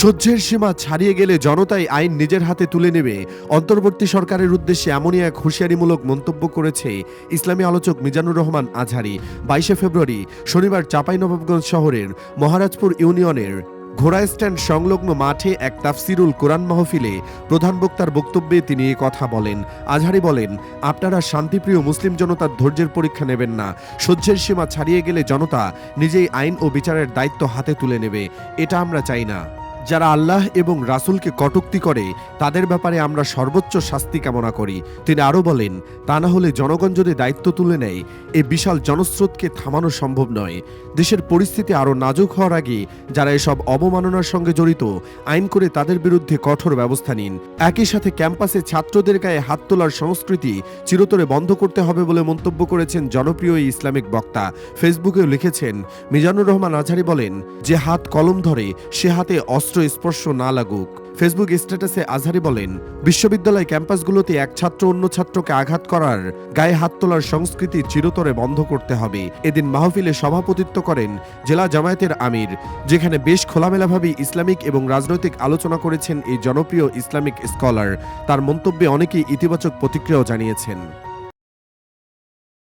সহ্যের সীমা ছাড়িয়ে গেলে জনতাই আইন নিজের হাতে তুলে নেবে। অন্তর্বর্তী সরকারের উদ্দেশ্যে এমনই এক হুঁশিয়ারিমূলক মন্তব্য করেছে ইসলামী আলোচক মিজানুর রহমান আজহারী। 22 ফেব্রুয়ারি শনিবার চাঁপাইনবাবগঞ্জ শহরের মহারাজপুর ইউনিয়নের ঘোড়া স্ট্যান্ড সংলগ্ন মাঠে এক তাফসিরুল কোরআন মাহফিলে প্রধান বক্তার বক্তব্যে তিনি এ কথা বলেন। আজহারী বলেন, আপনারা শান্তিপ্রিয় মুসলিম জনতার ধৈর্যের পরীক্ষা নেবেন না। সহ্যের সীমা ছাড়িয়ে গেলে জনতা নিজেই আইন ও বিচারের দায়িত্ব হাতে তুলে নেবে। এটা আমরা চাই না। যারা আল্লাহ এবং রাসূলকে কটূক্তি করে তাদের ব্যাপারে আমরা সর্বোচ্চ শাস্তি কামনা করি। তিনি আরও বলেন, তা না হলে জনগণ যদি দায়িত্ব তুলে নেয়, এই বিশাল জনস্রোতকে থামানো সম্ভব নয়। দেশের পরিস্থিতি আরও নাজুক হওয়ার আগে যারা এসব অবমাননার সঙ্গে জড়িত, আইন করে তাদের বিরুদ্ধে কঠোর ব্যবস্থা নিন। একই সাথে ক্যাম্পাসে ছাত্রদের গায়ে হাত তোলার সংস্কৃতি চিরতরে বন্ধ করতে হবে বলে মন্তব্য করেছেন জনপ্রিয় এই ইসলামিক বক্তা। ফেসবুকেও লিখেছেন, মিজানুর রহমান আজহারী বলেন, যে হাত কলম ধরে সে হাতে অস্ত্র স্পর্শ না লাগুক। ফেসবুক স্ট্যাটাসে আজহারী বলেন, বিশ্ববিদ্যালয় ক্যাম্পাসগুলোতে এক ছাত্র অন্য ছাত্রকে আঘাত করার, গায়ে হাত তোলার সংস্কৃতি চিরতরে বন্ধ করতে হবে। এদিন মাহফিলে সভাপতিত্ব করেন জেলা জামায়াতের আমির, যেখানে বেশ খোলামেলাভাবে ইসলামিক এবং রাজনৈতিক আলোচনা করেছেন এই জনপ্রিয় ইসলামিক স্কলার। তার মন্তব্যে অনেকেই ইতিবাচক প্রতিক্রিয়াও জানিয়েছেন।